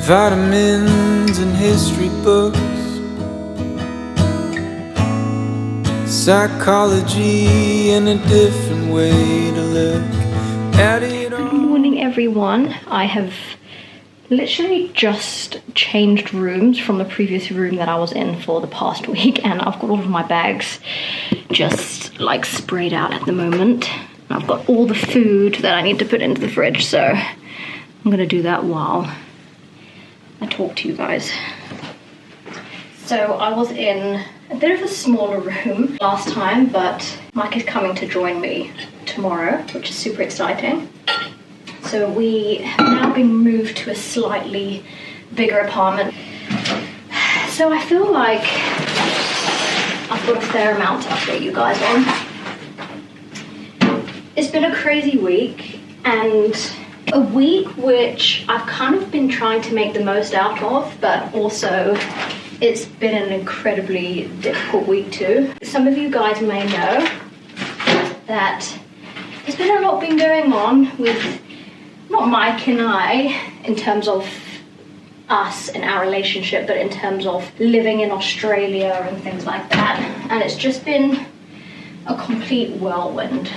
Vitamins and history books, psychology and a different way to look at it all. Good morning, everyone. I have literally just changed rooms from the previous room that I was in for the past week, and I've got all of my bags just like sprayed out at the moment. I've got all the food that I need to put into the fridge, so I'm gonna do that while I talk to you guys. So I was in a bit of a smaller room last time, but Mike is coming to join me tomorrow, which is super exciting. So we have now been moved to a slightly bigger apartment. So I feel like I've got a fair amount to update you guys on. It's been a crazy week, and a week which I've kind of been trying to make the most out of, but also it's been an incredibly difficult week too. Some of you guys may know that there's been a lot been going on with not Mike and I in terms of us and our relationship, but in terms of living in Australia and things like that. And it's just been a complete whirlwind.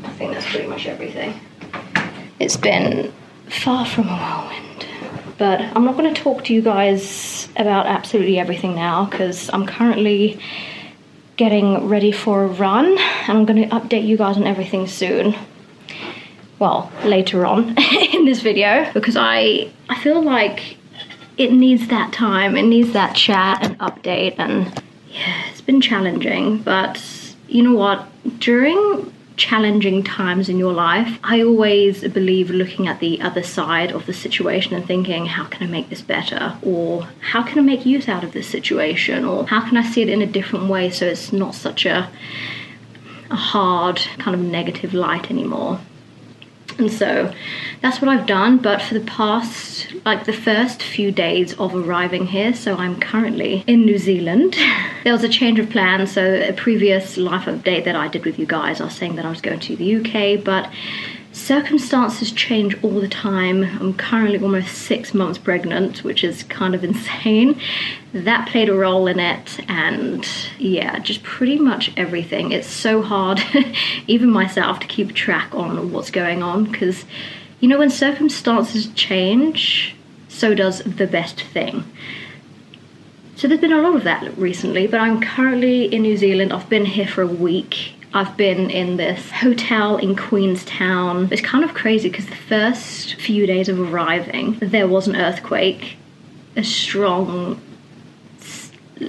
I think that's pretty much everything. It's been far from a whirlwind, but I'm not going to talk to you guys about absolutely everything now because I'm currently getting ready for a run, and I'm going to update you guys on everything soon. Well, later on in this video, because I feel like it needs that time, it needs that chat and update, and yeah, it's been challenging, but you know what? During challenging times in your life, I always believe looking at the other side of the situation and thinking, how can I make this better? Or how can I make use out of this situation? Or how can I see it in a different way so it's not such a hard kind of negative light anymore? And so that's what I've done. But for the past, like the first few days of arriving here, so I'm currently in New Zealand. There was a change of plans. So a previous life update that I did with you guys, I was saying that I was going to the UK, but circumstances change all the time. I'm currently almost 6 months pregnant, which is kind of insane. That played a role in it, and yeah, just pretty much everything. It's so hard, even myself, to keep track on what's going on, because you know, when circumstances change, so does the best thing. So there's been a lot of that recently, but I'm currently in New Zealand. I've been here for a week. I've been in this hotel in Queenstown. It's kind of crazy because the first few days of arriving, there was an earthquake, a strong,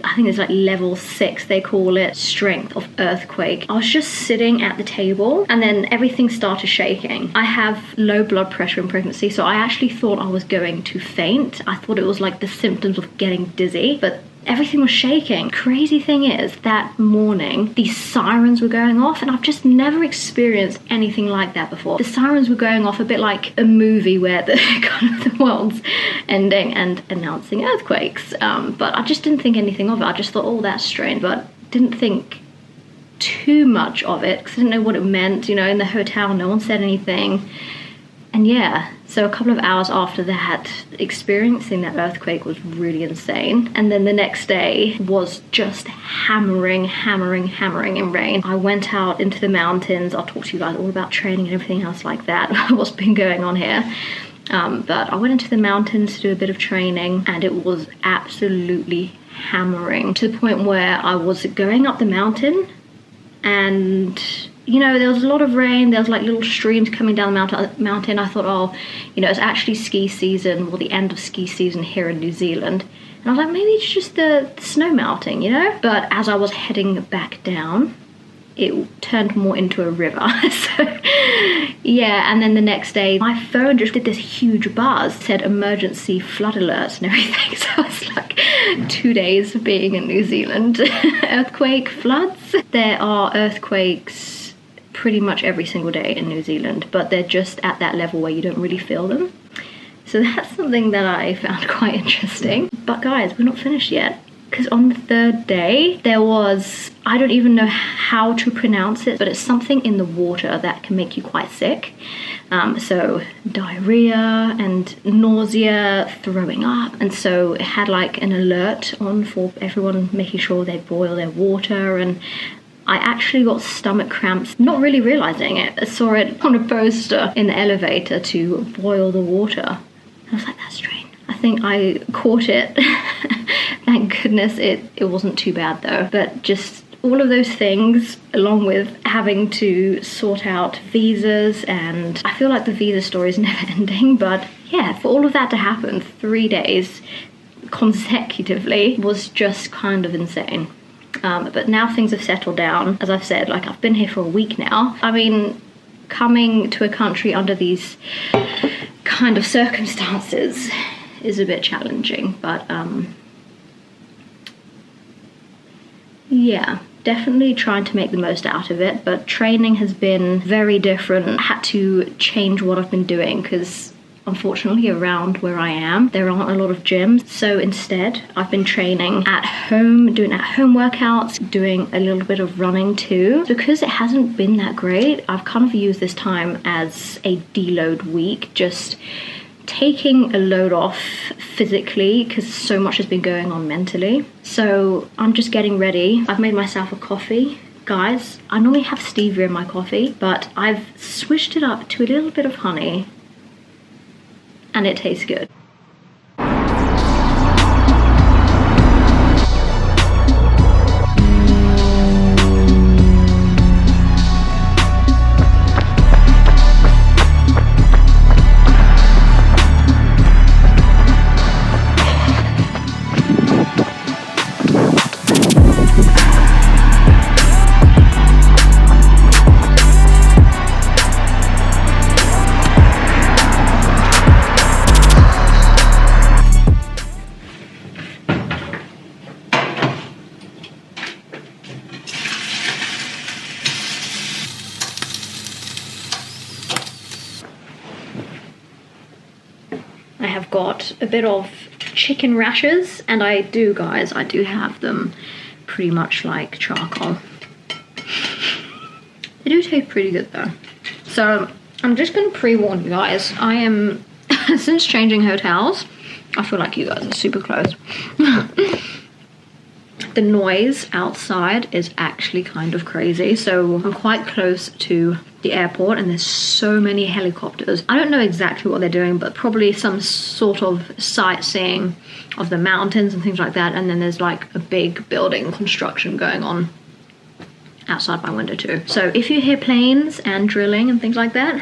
I think it's like level 6 they call it, strength of earthquake. I was just sitting at the table and then everything started shaking. I have low blood pressure in pregnancy, so I actually thought I was going to faint. I thought it was like the symptoms of getting dizzy, but everything was shaking. Crazy thing is, that morning, these sirens were going off, and I've just never experienced anything like that before. The sirens were going off a bit like a movie where the kind of the world's ending and announcing earthquakes. But I just didn't think anything of it. I just thought, oh, that's strange, but didn't think too much of it because I didn't know what it meant. You know, in the hotel, no one said anything. And yeah, so a couple of hours after that, experiencing that earthquake was really insane. And then the next day was just hammering in rain. I went out into the mountains. I'll talk to you guys all about training and everything else like that, what's been going on here. But I went into the mountains to do a bit of training, and it was absolutely hammering to the point where I was going up the mountain, and you know, there was a lot of rain. There was like little streams coming down the mountain. I thought, oh, you know, it's actually ski season, or the end of ski season here in New Zealand. And I was like, maybe it's just the snow melting, you know? But as I was heading back down, it turned more into a river. So yeah, and then the next day, my phone just did this huge buzz, said emergency flood alert and everything. So I was like, 2 days of being in New Zealand. Earthquake, floods. There are earthquakes pretty much every single day in New Zealand, but they're just at that level where you don't really feel them. So that's something that I found quite interesting. But guys, we're not finished yet, because on the third day there was, I don't even know how to pronounce it, but it's something in the water that can make you quite sick. So diarrhea and nausea, throwing up, and so it had like an alert on for everyone making sure they boil their water, and I actually got stomach cramps, not really realizing it. I saw it on a poster in the elevator to boil the water. I was like, that's strange. I think I caught it. Thank goodness it wasn't too bad though. But just all of those things, along with having to sort out visas, and I feel like the visa story is never ending, but yeah, for all of that to happen 3 days consecutively was just kind of insane. But now things have settled down. As I've said, like I've been here for a week now. I mean, coming to a country under these kind of circumstances is a bit challenging, but yeah, definitely trying to make the most out of it. But training has been very different. I had to change what I've been doing because unfortunately around where I am there aren't a lot of gyms, so instead I've been training at home, doing at-home workouts, doing a little bit of running too. Because it hasn't been that great, I've kind of used this time as a deload week, just taking a load off physically because so much has been going on mentally. So I'm just getting ready. I've made myself a coffee. Guys, I normally have stevia in my coffee, but I've switched it up to a little bit of honey and it tastes good. I have got a bit of chicken rashers, and I do have them pretty much like charcoal. They do taste pretty good though. So I'm just gonna pre-warn you guys, I am, since changing hotels, I feel like you guys are super close. The noise outside is actually kind of crazy. So I'm quite close to the airport and there's so many helicopters. I don't know exactly what they're doing, but probably some sort of sightseeing of the mountains and things like that. And then there's like a big building construction going on outside my window too. So if you hear planes and drilling and things like that,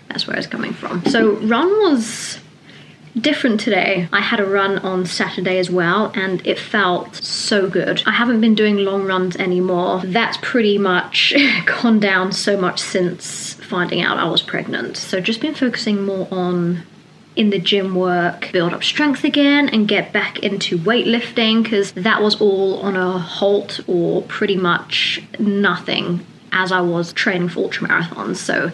that's where it's coming from. So run was different today. I had a run on Saturday as well and it felt so good. I haven't been doing long runs anymore. That's pretty much gone down so much since finding out I was pregnant. So just been focusing more on in the gym work, build up strength again and get back into weightlifting because that was all on a halt or pretty much nothing as I was training for ultramarathons. So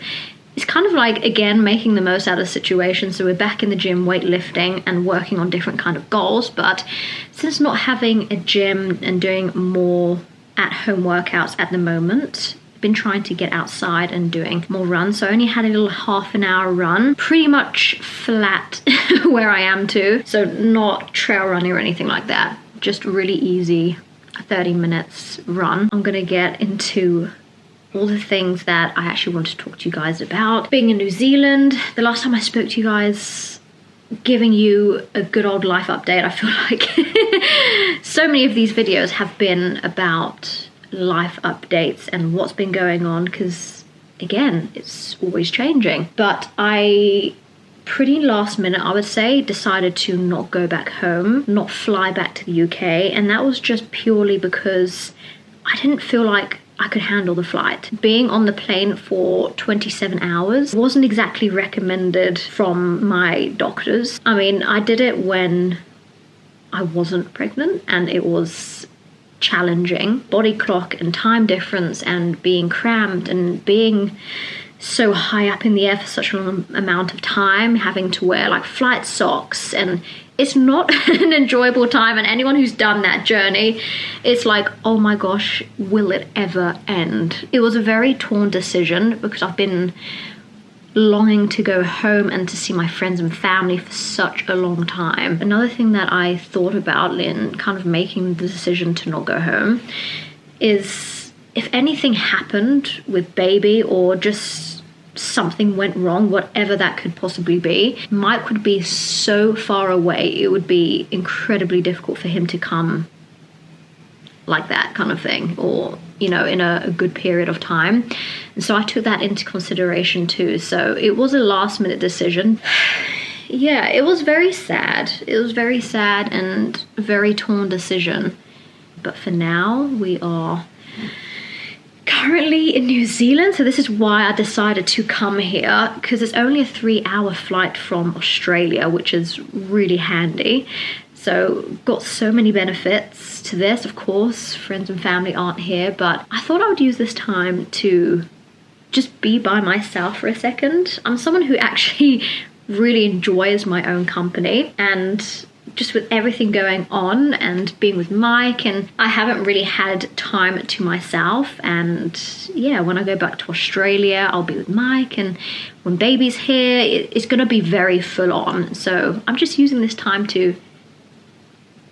it's kind of like, again, making the most out of the situation. So we're back in the gym weightlifting and working on different kind of goals. But since not having a gym and doing more at-home workouts at the moment, I've been trying to get outside and doing more runs. So I only had a little half an hour run, pretty much flat where I am too. So not trail running or anything like that. Just really easy 30 minutes run. I'm gonna get into all the things that I actually want to talk to you guys about. Being in New Zealand, the last time I spoke to you guys, giving you a good old life update, I feel like so many of these videos have been about life updates and what's been going on because, again, it's always changing. But I, pretty last minute, I would say, decided to not go back home, not fly back to the UK, and that was just purely because I didn't feel like I could handle the flight. Being on the plane for 27 hours wasn't exactly recommended from my doctors. I mean, I did it when I wasn't pregnant and it was challenging. Body clock and time difference and being cramped and being so high up in the air for such a long amount of time, having to wear like flight socks, and it's not an enjoyable time, and anyone who's done that journey, it's like, oh my gosh, will it ever end? It was a very torn decision because I've been longing to go home and to see my friends and family for such a long time. Another thing that I thought about in kind of making the decision to not go home is if anything happened with baby or just something went wrong, whatever that could possibly be, Mike would be so far away, it would be incredibly difficult for him to come like that kind of thing, or in a good period of time. And so I took that into consideration too. So it was a last minute decision. Yeah, it was very sad. It was very sad and a very torn decision. But for now, we are currently in New Zealand. So this is why I decided to come here, because it's only a 3-hour flight from Australia, which is really handy. So got so many benefits to this. Of course, friends and family aren't here, but I thought I would use this time to just be by myself for a second. I'm someone who actually really enjoys my own company, and just with everything going on and being with Mike, and I haven't really had time to myself. And yeah, when I go back to Australia, I'll be with Mike, and when baby's here, it's going to be very full on. So I'm just using this time to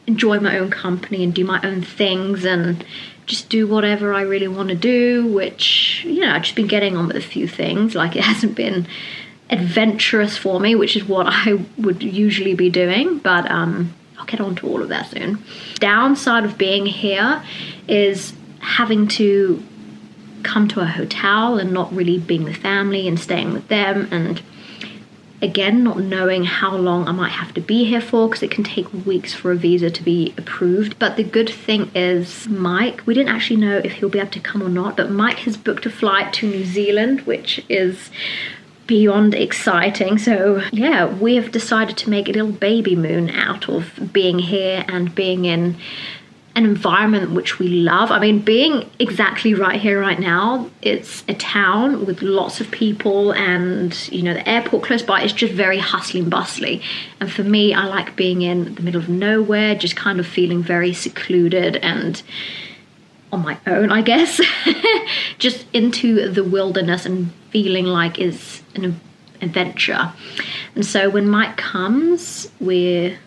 enjoy my own company and do my own things and just do whatever I really want to do, which, I've just been getting on with a few things. Like, it hasn't been adventurous for me, which is what I would usually be doing, but I'll get on to all of that soon. Downside of being here is having to come to a hotel and not really being with family and staying with them, and again, not knowing how long I might have to be here for, because it can take weeks for a visa to be approved. But the good thing is Mike, we didn't actually know if he'll be able to come or not, but Mike has booked a flight to New Zealand, which is beyond exciting. So yeah, we have decided to make a little baby moon out of being here and being in an environment which we love. I mean, being exactly right here, right now, it's a town with lots of people, and the airport close by is just very hustling, bustling. And for me, I like being in the middle of nowhere, just kind of feeling very secluded and on my own, I guess. Just into the wilderness and feeling like it's an adventure. And so when Mike comes, we're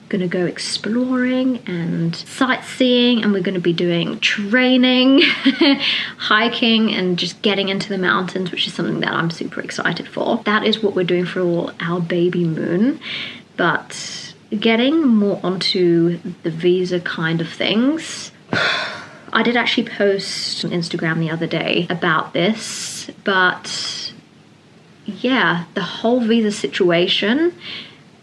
going to go exploring and sightseeing, and we're going to be doing training, hiking, and just getting into the mountains, which is something that I'm super excited for. That is what we're doing for our baby moon. But getting more onto the visa kind of things, I did actually post on Instagram the other day about this, but yeah, the whole visa situation,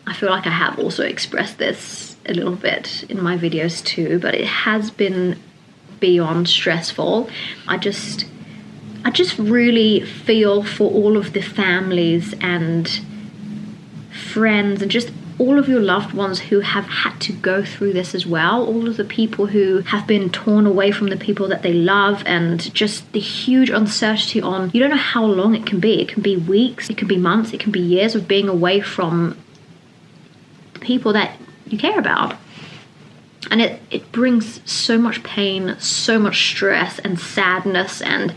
I feel like I have also expressed this a little bit in my videos too, but it has been beyond stressful. I just really feel for all of the families and friends and just all of your loved ones who have had to go through this as well. All of the people who have been torn away from the people that they love, and just the huge uncertainty on, you don't know how long it can be. It can be weeks, it can be months, it can be years of being away from people that you care about. And it brings so much pain, so much stress and sadness, and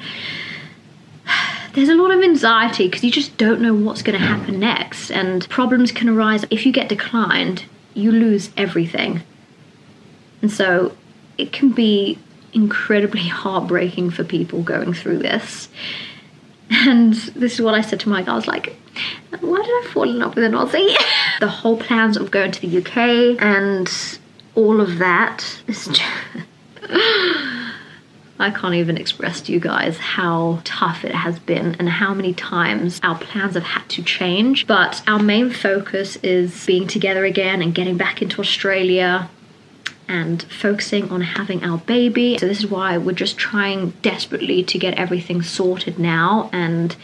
there's a lot of anxiety because you just don't know what's going to happen next, and problems can arise. If you get declined, you lose everything. And so it can be incredibly heartbreaking for people going through this. And this is what I said to Mike. I was like, why did I fall in love with an Aussie? The whole plans of going to the UK and all of that is just I can't even express to you guys how tough it has been and how many times our plans have had to change. But our main focus is being together again and getting back into Australia and focusing on having our baby. So this is why we're just trying desperately to get everything sorted now and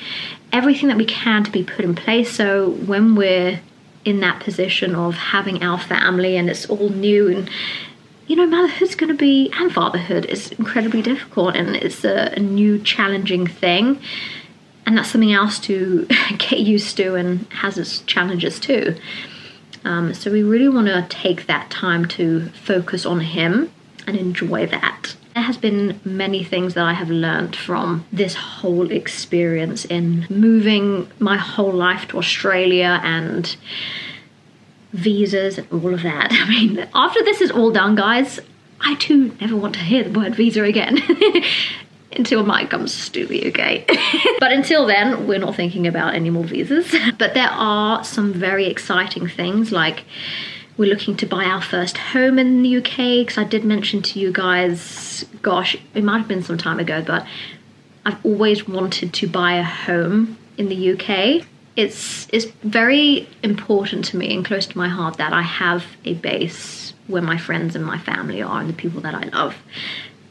everything that we can to be put in place. So when we're in that position of having our family and it's all new, and motherhood's going to be, and fatherhood is incredibly difficult, and it's a new challenging thing, and that's something else to get used to and has its challenges too. So we really want to take that time to focus on him and enjoy that. There has been many things that I have learned from this whole experience in moving my whole life to Australia and visas and all of that. I mean, after this is all done, guys, I too never want to hear the word visa again. Until Mike comes to the UK. But until then, we're not thinking about any more visas. But there are some very exciting things, like we're looking to buy our first home in the UK, because I did mention to you guys, gosh, it might have been some time ago, but I've always wanted to buy a home in the UK. It's very important to me and close to my heart that I have a base where my friends and my family are and the people that I love.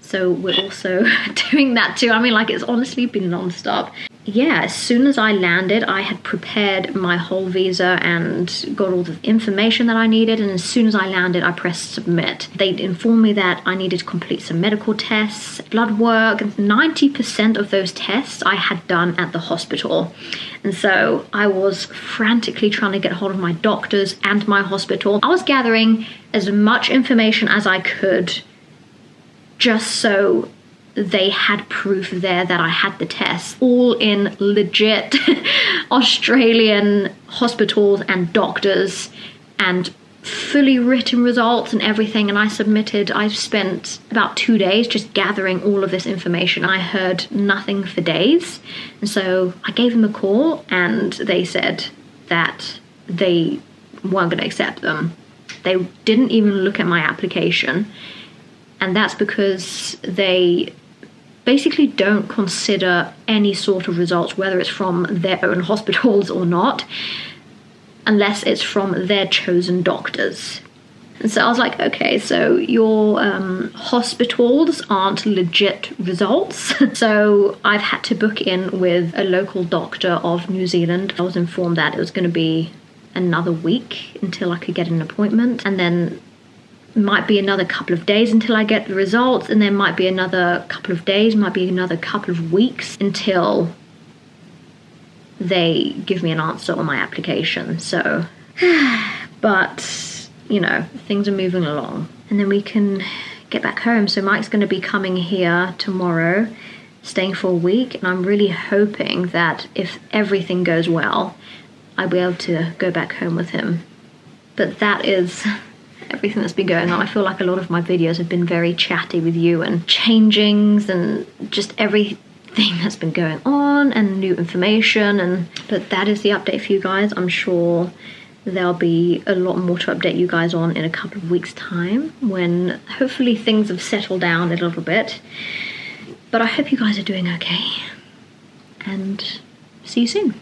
So we're also doing that too. I mean, like, it's honestly been non-stop. Yeah, as soon as I landed, I had prepared my whole visa and got all the information that I needed. And as soon as I landed, I pressed submit. They informed me that I needed to complete some medical tests, blood work, and 90% of those tests I had done at the hospital. And so I was frantically trying to get hold of my doctors and my hospital. I was gathering as much information as I could, just so they had proof there that I had the test, all in legit Australian hospitals and doctors, and fully written results and everything. And I spent about 2 days just gathering all of this information. I heard nothing for days. And so I gave them a call and they said that they weren't going to accept them. They didn't even look at my application. And that's because they basically don't consider any sort of results, whether it's from their own hospitals or not, unless it's from their chosen doctors. And so I was like, okay, so your hospitals aren't legit results. So I've had to book in with a local doctor of New Zealand. I was informed that it was going to be another week until I could get an appointment, and then might be another couple of days until I get the results, and then might be another couple of days, might be another couple of weeks until they give me an answer on my application. So, but, you know, things are moving along. And then we can get back home. So Mike's going to be coming here tomorrow, staying for a week, and I'm really hoping that if everything goes well, I'll be able to go back home with him. But that is everything that's been going on. I feel like a lot of my videos have been very chatty with you and changings and just everything that's been going on and new information. But that is the update for you guys. I'm sure there'll be a lot more to update you guys on in a couple of weeks' time, when hopefully things have settled down a little bit. But I hope you guys are doing okay, and see you soon.